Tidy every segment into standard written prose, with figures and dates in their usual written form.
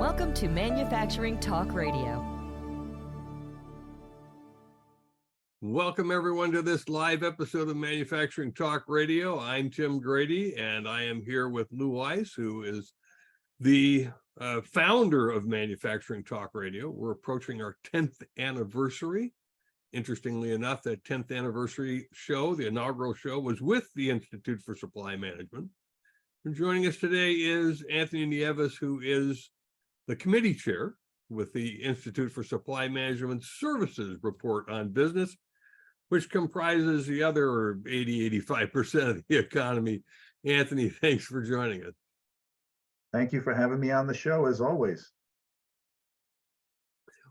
Welcome to Manufacturing Talk Radio. Welcome everyone to this live episode of Manufacturing Talk Radio. I'm Tim Grady, and I am here with Lou Weiss, who is the founder of Manufacturing Talk Radio. We're approaching our 10th anniversary. Interestingly enough, that 10th anniversary show, the inaugural show, was with the Institute for Supply Management. And joining us today is Anthony Nieves, who is the committee chair with the Institute for Supply Management Services Report on Business, which comprises the other 80-85% of the economy. Anthony, thanks for joining us. Thank you for having me on the show, as always.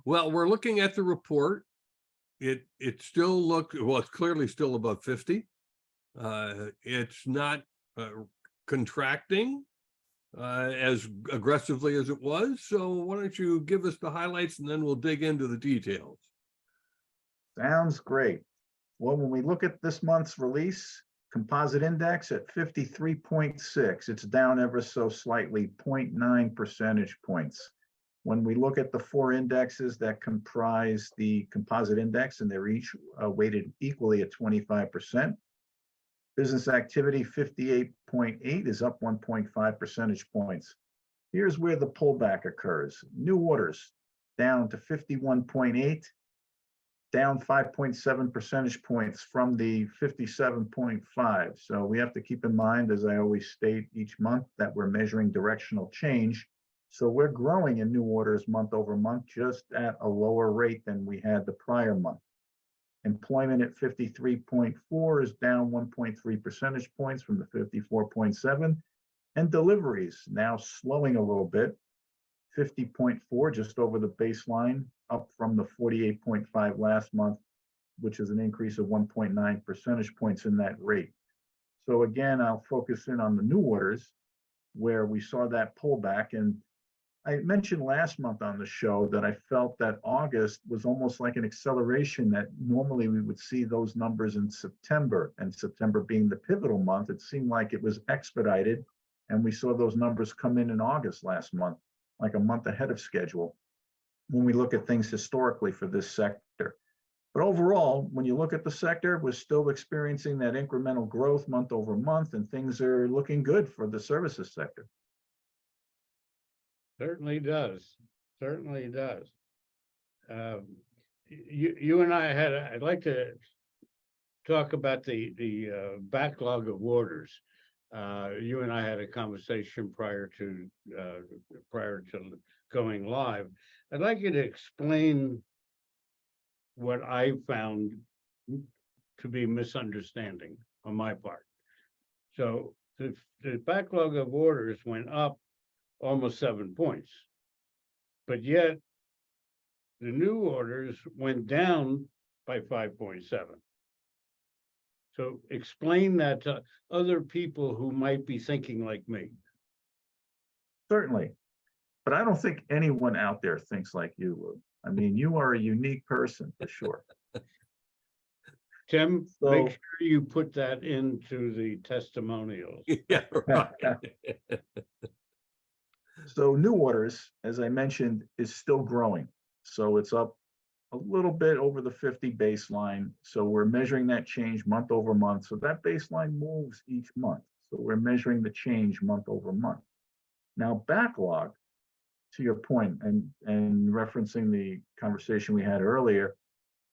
Well, we're looking at the report. It still looks, well, it's clearly still above 50. It's not contracting as aggressively as it was. So why don't you give us the highlights and then we'll dig into the details. Sounds great. Well, when we look at this month's release, composite index at 53.6, it's down ever so slightly, 0.9 percentage points. When we look at the four indexes that comprise the composite index, and they're each weighted equally at 25%, business activity 58.8 is up 1.5 percentage points. Here's where the pullback occurs. New orders down to 51.8, down 5.7 percentage points from the 57.5. So we have to keep in mind, as I always state each month, that we're measuring directional change. So we're growing in new orders month over month, just at a lower rate than we had the prior month. Employment at 53.4 is down 1.3 percentage points from the 54.7. And deliveries now slowing a little bit, 50.4, just over the baseline, up from the 48.5 last month, which is an increase of 1.9 percentage points in that rate. So again, I'll focus in on the new orders, where we saw that pullback. And I mentioned last month on the show that I felt that August was almost like an acceleration, that normally we would see those numbers in September, and September being the pivotal month, it seemed like it was expedited. And we saw those numbers come in August last month, like a month ahead of schedule, when we look at things historically for this sector. But overall, when you look at the sector, we're still experiencing that incremental growth month over month, and things are looking good for the services sector. Certainly does. Certainly does. You and I I'd like to talk about the backlog of orders. You and I had a conversation prior to going live. I'd like you to explain what I found to be misunderstanding on my part. So the backlog of orders went up almost 7 points, but yet the new orders went down by 5.7. So explain that to other people who might be thinking like me. Certainly, but I don't think anyone out there thinks like you would. I mean, you are a unique person for sure. Tim, So, make sure you put that into the testimonials. Yeah, right. So new orders, as I mentioned, is still growing. So it's up a little bit over the 50 baseline. So we're measuring that change month over month. So that baseline moves each month. So we're measuring the change month over month. Now backlog, to your point, and referencing the conversation we had earlier,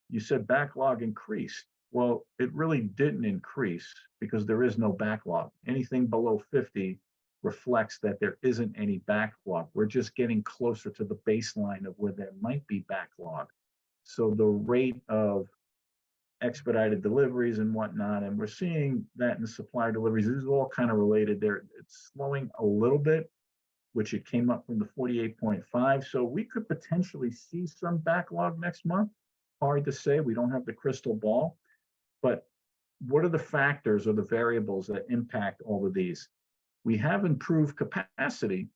you said backlog increased. Well, it really didn't increase because there is no backlog. Anything below 50 reflects that there isn't any backlog. We're just getting closer to the baseline of where there might be backlog. So the rate of expedited deliveries and whatnot, and we're seeing that in supplier deliveries, this is all kind of related there. It's slowing a little bit, which it came up from the 48.5. So we could potentially see some backlog next month. Hard to say, we don't have the crystal ball, but what are the factors or the variables that impact all of these? We have improved capacity,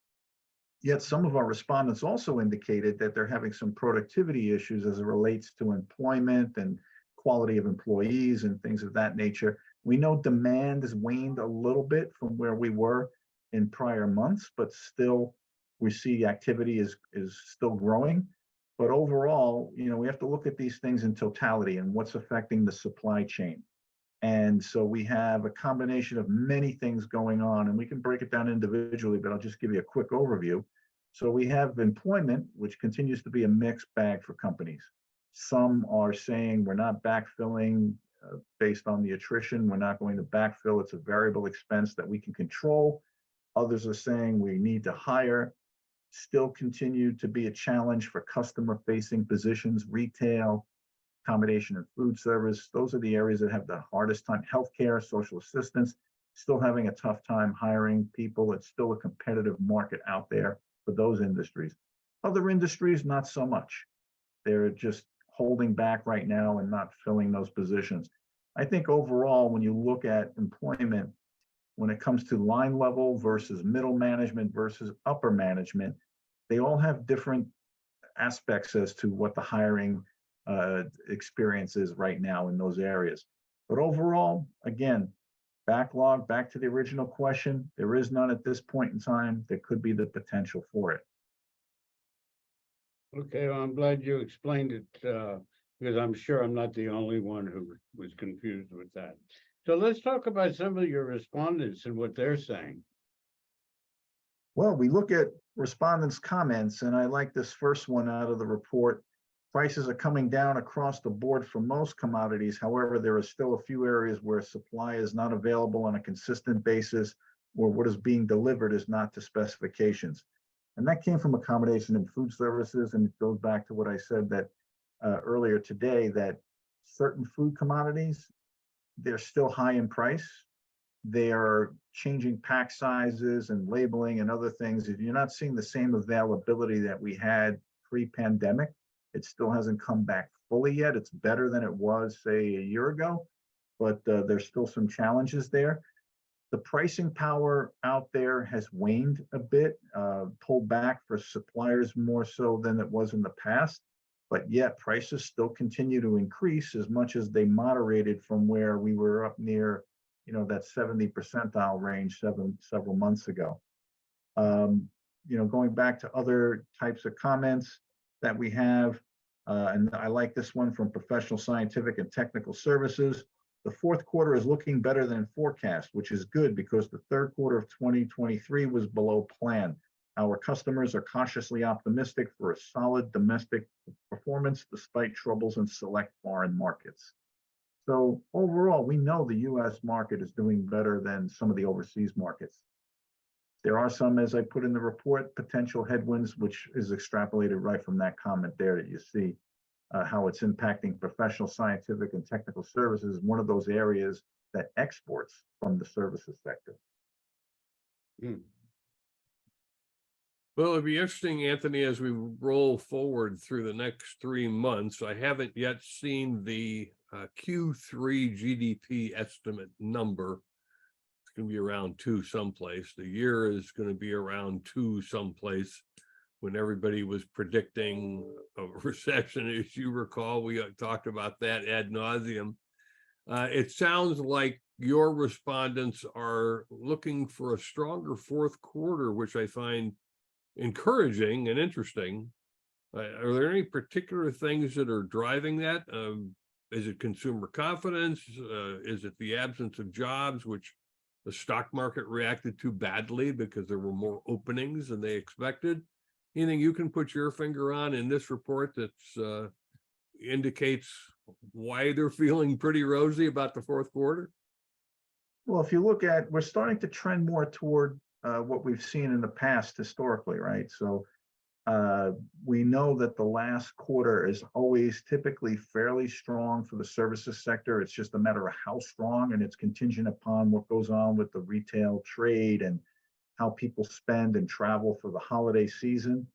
yet some of our respondents also indicated that they're having some productivity issues as it relates to employment and quality of employees and things of that nature. We know demand has waned a little bit from where we were in prior months, but still we see activity is still growing. But overall, we have to look at these things in totality and what's affecting the supply chain. And so we have a combination of many things going on, and we can break it down individually, but I'll just give you a quick overview. So we have employment, which continues to be a mixed bag for companies. Some are saying we're not backfilling based on the attrition. We're not going to backfill. It's a variable expense that we can control. Others are saying we need to hire. Still continue to be a challenge for customer-facing positions, retail, accommodation and food service. Those are the areas that have the hardest time. Healthcare, social assistance, still having a tough time hiring people. It's still a competitive market out there for those industries. Other industries, not so much. They're just holding back right now and not filling those positions. I think overall, when you look at employment, when it comes to line level versus middle management versus upper management, they all have different aspects as to what the hiring experience is right now in those areas. But overall, again, backlog, back to the original question, there is none at this point in time. There could be the potential for it. Okay, well, I'm glad you explained it, because I'm sure I'm not the only one who was confused with that. So let's talk about some of your respondents and what they're saying. Well, we look at respondents' comments, and I like this first one out of the report. Prices are coming down across the board for most commodities. However, there are still a few areas where supply is not available on a consistent basis, or what is being delivered is not to specifications. And that came from accommodation and food services, and it goes back to what I said that earlier today, that certain food commodities, they're still high in price. They are changing pack sizes and labeling and other things. If you're not seeing the same availability that we had pre-pandemic, it still hasn't come back fully yet. It's better than it was, say, a year ago, but there's still some challenges there. The pricing power out there has waned a bit, pulled back for suppliers more so than it was in the past, but yet prices still continue to increase as much as they moderated from where we were up near, that 70 percentile range several months ago. Going back to other types of comments that we have, and I like this one from Professional Scientific and Technical Services. The fourth quarter is looking better than forecast, which is good because the third quarter of 2023 was below plan. Our customers are cautiously optimistic for a solid domestic performance despite troubles in select foreign markets. So overall, we know the U.S. market is doing better than some of the overseas markets. There are some, as I put in the report, potential headwinds, which is extrapolated right from that comment there that you see how it's impacting professional, scientific, and technical services, one of those areas that exports from the services sector. Well, it'd be interesting, Anthony, as we roll forward through the next 3 months. I haven't yet seen the Q3 GDP estimate number. It's going to be around 2 someplace. The year is going to be around 2 someplace. When everybody was predicting a recession, as you recall, we talked about that ad nauseum. It sounds like your respondents are looking for a stronger fourth quarter, which I find encouraging and interesting. Are there any particular things that are driving that? Is it consumer confidence? Is it the absence of jobs, which the stock market reacted to badly because there were more openings than they expected? Anything you can put your finger on in this report that indicates why they're feeling pretty rosy about the fourth quarter? Well, if you look at, we're starting to trend more toward what we've seen in the past historically, right? So we know that the last quarter is always typically fairly strong for the services sector. It's just a matter of how strong, and it's contingent upon what goes on with the retail trade and how people spend and travel for the holiday season.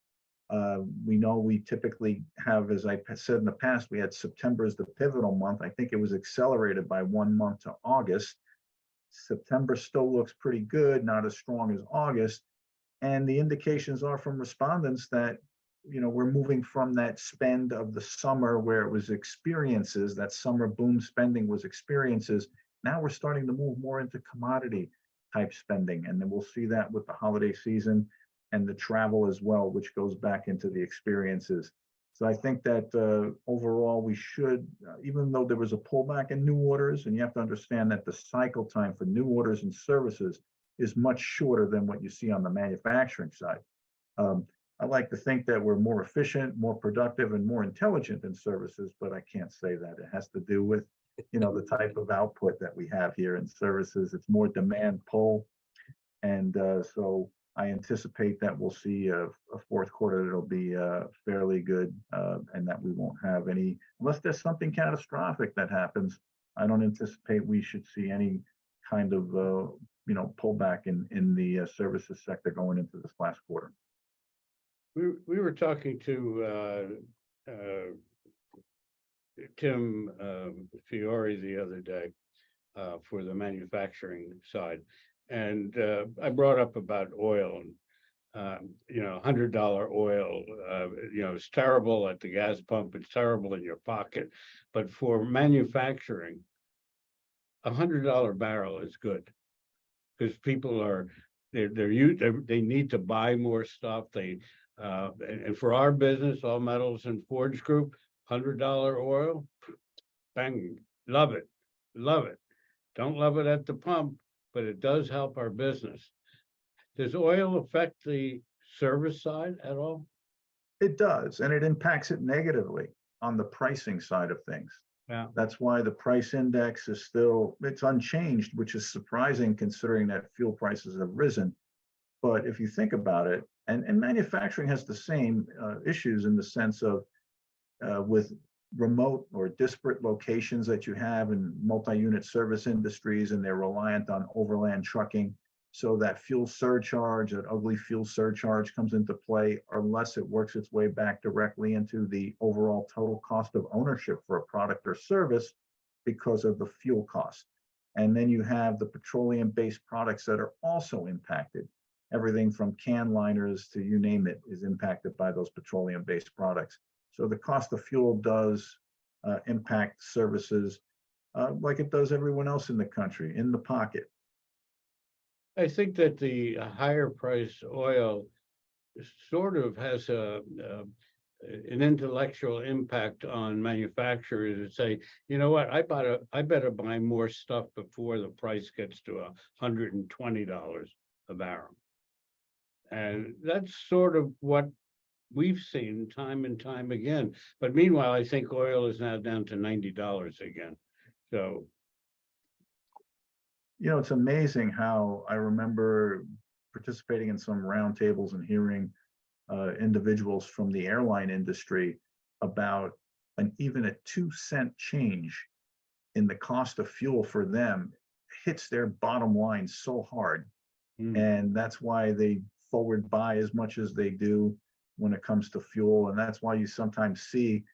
We know we typically have, as I said in the past, we had September as the pivotal month. I think it was accelerated by 1 month to August. September still looks pretty good, not as strong as August. And the indications are from respondents that, we're moving from that spend of the summer where it was experiences, that summer boom spending was experiences. Now we're starting to move more into commodity type spending. And then we'll see that with the holiday season. and the travel as well, which goes back into the experiences. So I think that overall we should, even though there was a pullback in new orders, and you have to understand that the cycle time for new orders and services is much shorter than what you see on the manufacturing side. I like to think that we're more efficient, more productive, and more intelligent in services, but I can't say that. It has to do with, the type of output that we have here in services. It's more demand pull. And so I anticipate that we'll see a fourth quarter that'll be fairly good, and that we won't have any, unless there's something catastrophic that happens. I don't anticipate we should see any kind of pullback in the services sector going into this last quarter. We were talking to Tim Fiore the other day for the manufacturing side, and I brought up about oil and $100 oil. It's terrible at the gas pump. It's terrible in your pocket, but for manufacturing, $100 barrel is good because people are they need to buy more stuff. And for our business, All Metals and Forge Group, $100 oil, bang, love it. Don't love it at the pump, but it does help our business. Does oil affect the service side at all? It does, and it impacts it negatively on the pricing side of things. Yeah. That's why the price index is it's unchanged, which is surprising considering that fuel prices have risen. But if you think about it, and manufacturing has the same issues in the sense of with remote or disparate locations that you have in multi-unit service industries, and they're reliant on overland trucking. So that fuel surcharge, that ugly fuel surcharge comes into play unless it works its way back directly into the overall total cost of ownership for a product or service because of the fuel cost. And then you have the petroleum-based products that are also impacted. Everything from can liners to you name it is impacted by those petroleum-based products. So the cost of fuel does impact services like it does everyone else in the country, in the pocket. I think that the higher price oil sort of has an intellectual impact on manufacturers to say, you know what, I better buy more stuff before the price gets to $120 a barrel. And that's sort of what we've seen time and time again. But meanwhile, I think oil is now down to $90 again. So it's amazing how I remember participating in some roundtables and hearing individuals from the airline industry about even a 2-cent change in the cost of fuel for them hits their bottom line so hard. And that's why they forward buy as much as they do when it comes to fuel. And that's why you sometimes see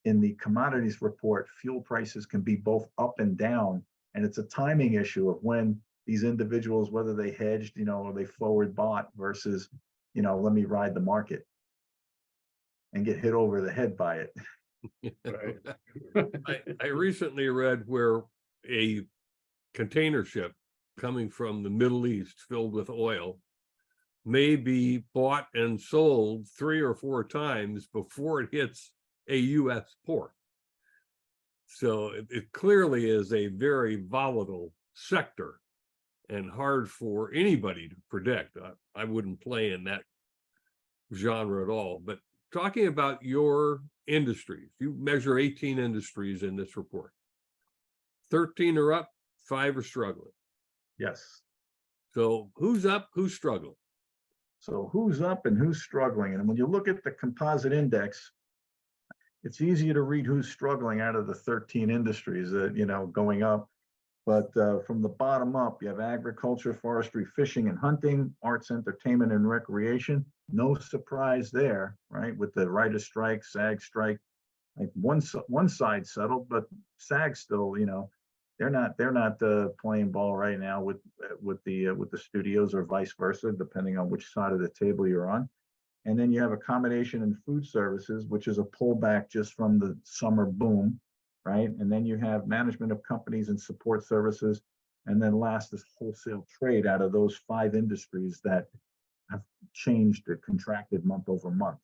in the commodities report, fuel prices can be both up and down. And it's a timing issue of when these individuals, whether they hedged, or they forward bought versus, let me ride the market and get hit over the head by it. right. I recently read where a container ship coming from the Middle East filled with oil may be bought and sold 3 or 4 times before it hits a U.S. port. So it clearly is a very volatile sector and hard for anybody to predict. I wouldn't play in that genre at all. But talking about your industries, you measure 18 industries in this report. 13 are up, 5 are struggling. Yes. So who's up, who's struggling? So who's up and who's struggling? And when you look at the composite index, it's easier to read who's struggling out of the 13 industries that, going up. But from the bottom up, you have agriculture, forestry, fishing and hunting, arts, entertainment and recreation. No surprise there, right? With the writer's strike, SAG strike, like one side settled, but SAG still, they're not playing ball right now with the studios or vice versa, depending on which side of the table you're on. And then you have accommodation and food services, which is a pullback just from the summer boom, right? And then you have management of companies and support services. And then last is wholesale trade out of those 5 industries that have changed or contracted month over month.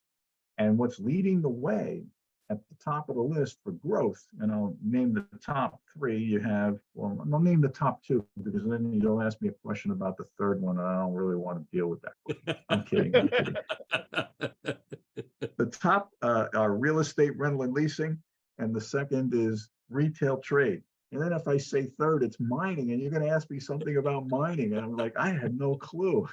And what's leading the way at the top of the list for growth, and I'll name the top three, you have, well, I'll name the top two because then you'll ask me a question about the third one, and I don't really want to deal with that. I'm kidding. I'm kidding. The top are real estate rental and leasing, and the second is retail trade. And then if I say third, it's mining, and you're going to ask me something about mining, and I'm like, I had no clue.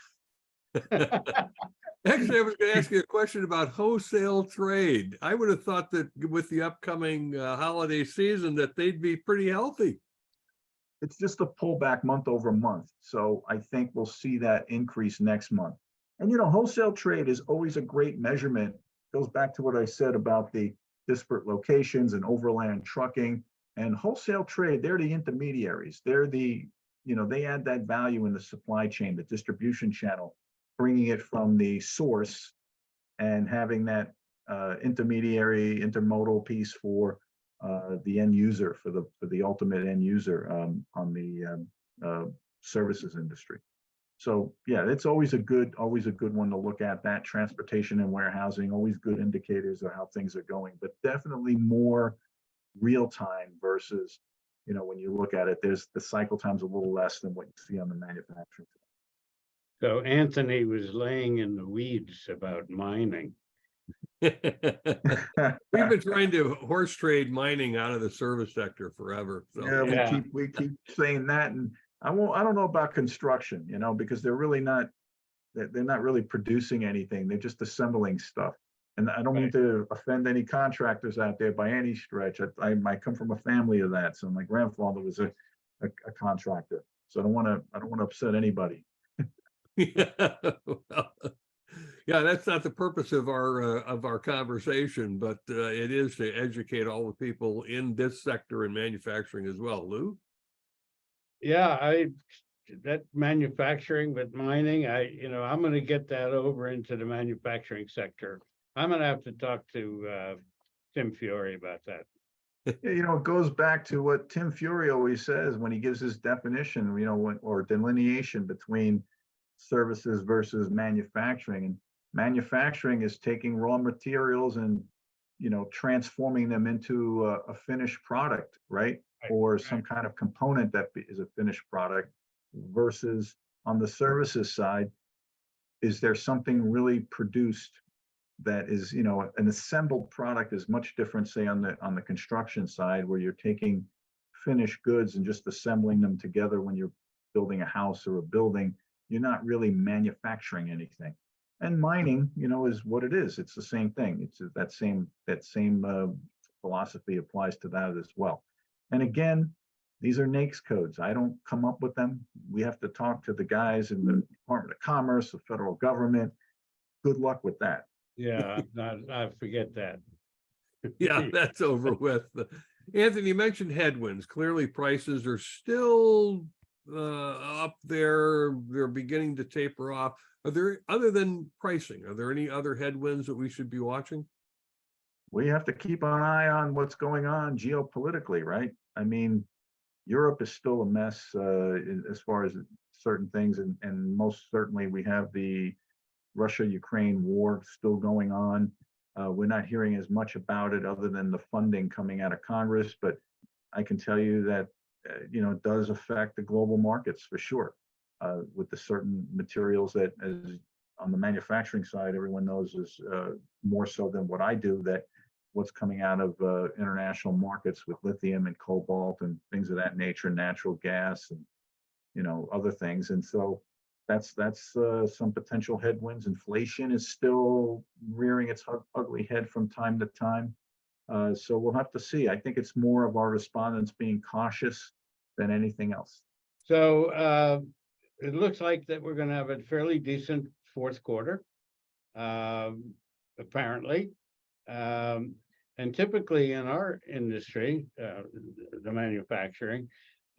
Actually, I was going to ask you a question about wholesale trade. I would have thought that with the upcoming holiday season that they'd be pretty healthy. It's just a pullback month over month. So I think we'll see that increase next month. And, wholesale trade is always a great measurement. Goes back to what I said about the disparate locations and overland trucking. And wholesale trade, they're the intermediaries. They're they add that value in the supply chain, the distribution channel, bringing it from the source and having that intermediary intermodal piece for the end user, for the ultimate end user on the services industry. So yeah, it's always a good one to look at. That transportation and warehousing, always good indicators of how things are going, but definitely more real time versus, when you look at it, there's the cycle time's a little less than what you see on the manufacturing. So Anthony was laying in the weeds about mining. We've been trying to horse trade mining out of the service sector forever. So. Yeah, we keep saying that, and I don't know about construction, because they're not really producing anything. They're just assembling stuff. And I don't mean to offend any contractors out there by any stretch. I come from a family of that. So my grandfather was a contractor. So I don't want to upset anybody. Yeah, well, yeah, that's not the purpose of our conversation, but it is to educate all the people in this sector in manufacturing as well. Lou? Yeah, that manufacturing, but mining, I'm going to get that over into the manufacturing sector. I'm going to have to talk to Tim Fiore about that. It goes back to what Tim Fiore always says when he gives his definition, or delineation between services versus manufacturing. And manufacturing is taking raw materials and transforming them into a finished product, right? Or some kind of component that is a finished product, versus on the services side, is there something really produced that is, an assembled product is much different, say on the construction side, where you're taking finished goods and just assembling them together. When you're building a house or a building, you're not really manufacturing anything. And mining, is what it is. It's the same thing. It's that same philosophy applies to that as well. And again, these are NAICS codes. I don't come up with them. We have to talk to the guys in the Department of Commerce, the federal government. Good luck with that. Yeah, I forget that. Yeah, that's over with. Anthony, you mentioned headwinds. Clearly, prices are still up there. They're beginning to taper off. Are there, other than pricing, are there any other headwinds that we should be watching? We have to keep an eye on what's going on geopolitically, right? I mean, Europe is still a mess as far as certain things, and most certainly we have the Russia-Ukraine war still going on. We're not hearing as much about it other than the funding coming out of Congress, but I can tell you that it does affect the global markets for sure, with the certain materials that, as on the manufacturing side, everyone knows is more so than what I do, that what's coming out of international markets with lithium and cobalt and things of that nature, natural gas and other things. And so that's some potential headwinds. Inflation is still rearing its ugly head from time to time. So we'll have to see. I think it's more of our respondents being cautious than anything else. So it looks like that we're going to have a fairly decent fourth quarter, apparently. And typically in our industry, the manufacturing,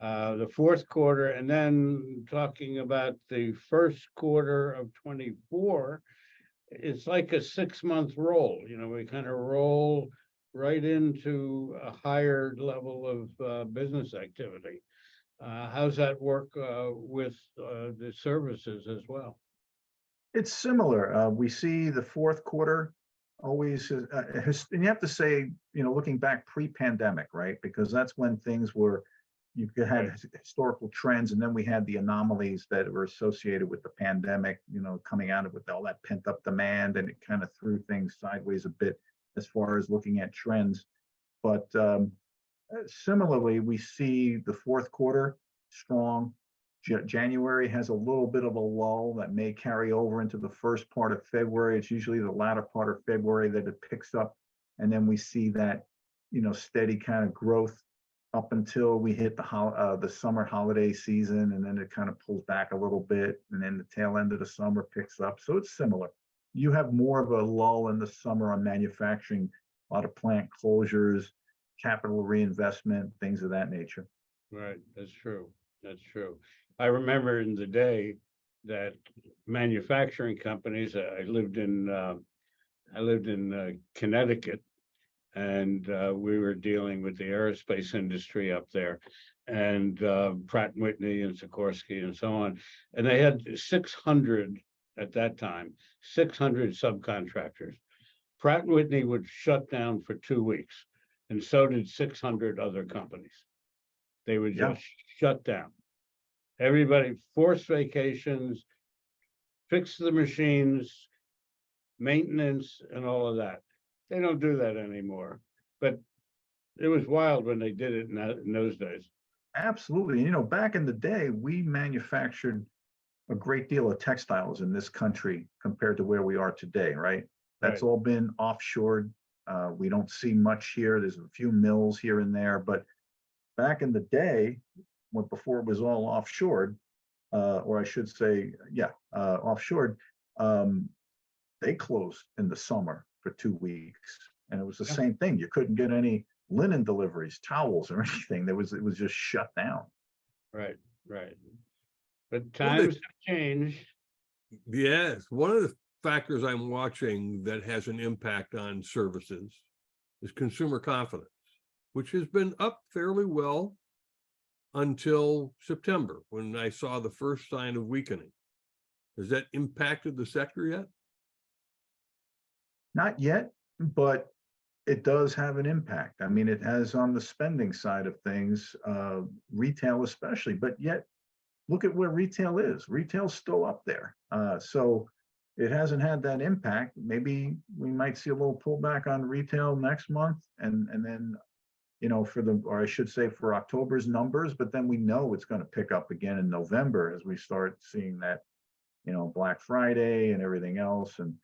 the fourth quarter, and then talking about the first quarter of 24, it's like a 6-month roll. We kind of roll right into a higher level of business activity. How's that work with the services as well? It's similar. We see the fourth quarter always, and you have to say, looking back pre-pandemic, right? Because that's when things were, you could have Right. historical trends, and then we had the anomalies that were associated with the pandemic, coming out of with all that pent up demand, and it kind of threw things sideways a bit as far as looking at trends. But similarly, we see the fourth quarter strong. January has a little bit of a lull that may carry over into the first part of February. It's usually the latter part of February that it picks up. And then we see that, steady kind of growth up until we hit the summer holiday season. And then it kind of pulls back a little bit. And then the tail end of the summer picks up. So it's similar. You have more of a lull in the summer on manufacturing, a lot of plant closures, capital reinvestment, things of that nature. Right, that's true. That's true. I remember in the day that manufacturing companies, I lived in Connecticut, and we were dealing with the aerospace industry up there, and Pratt & Whitney and Sikorsky and so on. And they had 600 at that time, 600 subcontractors. Pratt & Whitney would shut down for 2 weeks, and so did 600 other companies. They would Yeah. just shut down. Everybody forced vacations, fix the machines, maintenance, and all of that. They don't do that anymore. But it was wild when they did it in those days. Absolutely. Back in the day, we manufactured a great deal of textiles in this country compared to where we are today, right? That's Right. all been offshored. We don't see much here. There's a few mills here and there, but back in the day, before it was all offshored, or I should say, offshored, they closed in the summer for 2 weeks, and it was the Yeah. same thing. You couldn't get any linen deliveries, towels, or anything. It was just shut down. Right, right. But Well, times have changed. Yes, one of the factors I'm watching that has an impact on services is consumer confidence, which has been up fairly well until September, when I saw the first sign of weakening. Has that impacted the sector yet? Not yet, but it does have an impact. I mean, it has on the spending side of things, retail especially, but yet look at where retail is. Retail's still up there. So it hasn't had that impact. Maybe we might see a little pullback on retail next month, and then, or I should say for October's numbers, but then we know it's going to pick up again in November as we start seeing that, Black Friday and everything else, and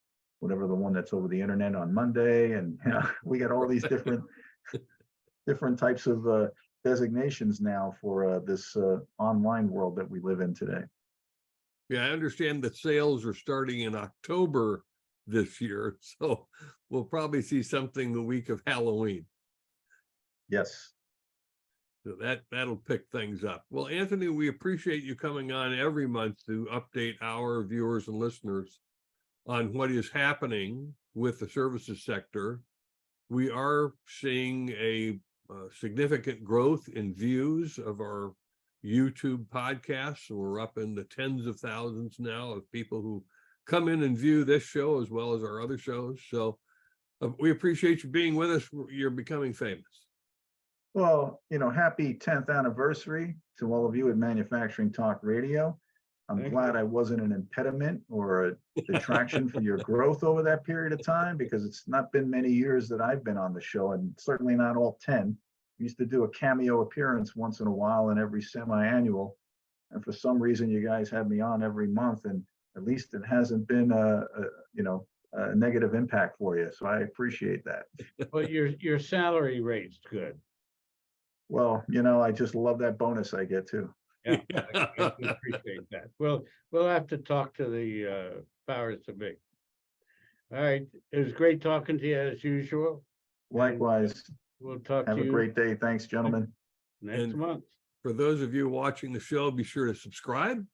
whatever the one that's over the internet on Monday. And we got all these different types of designations now for this online world that we live in today. Yeah, I understand that sales are starting in October this year, so we'll probably see something the week of Halloween. Yes. So that'll pick things up. Well, Anthony, we appreciate you coming on every month to update our viewers and listeners on what is happening with the services sector. We are seeing a significant growth in views of our YouTube podcasts. We're up in the tens of thousands now of people who come in and view this show as well as our other shows. So we appreciate you being with us. You're becoming famous. Well, happy 10th anniversary to all of you at Manufacturing Talk Radio. I'm Thank glad you. I wasn't an impediment or a detraction for your growth over that period of time, because it's not been many years that I've been on the show, and certainly not all 10. We used to do a cameo appearance once in a while in every semi-annual. And for some reason, you guys had me on every month, and at least it hasn't been a negative impact for you. So I appreciate that. But your salary rate's good. Well, I just love that bonus I get too. Yeah, I can appreciate that. We'll have to talk to the powers to be. All right, it was great talking to you as usual. Likewise. We'll talk Have to a you great day. Thanks, gentlemen. next And- month. For those of you watching the show, be sure to subscribe.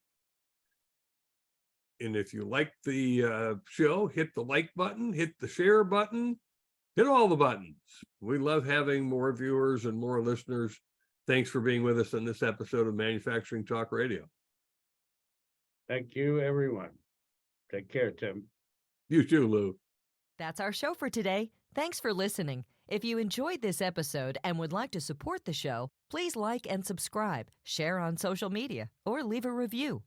And if you like the show, hit the like button, hit the share button, hit all the buttons. We love having more viewers and more listeners. Thanks for being with us on this episode of Manufacturing Talk Radio. Thank you, everyone. Take care, Tim. You too, Lou. That's our show for today. Thanks for listening. If you enjoyed this episode and would like to support the show, please like and subscribe, share on social media, or leave a review.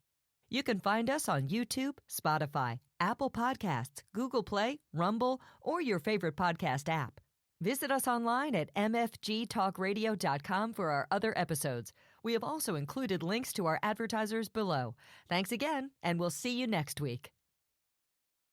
You can find us on YouTube, Spotify, Apple Podcasts, Google Play, Rumble, or your favorite podcast app. Visit us online at mfgtalkradio.com for our other episodes. We have also included links to our advertisers below. Thanks again, and we'll see you next week.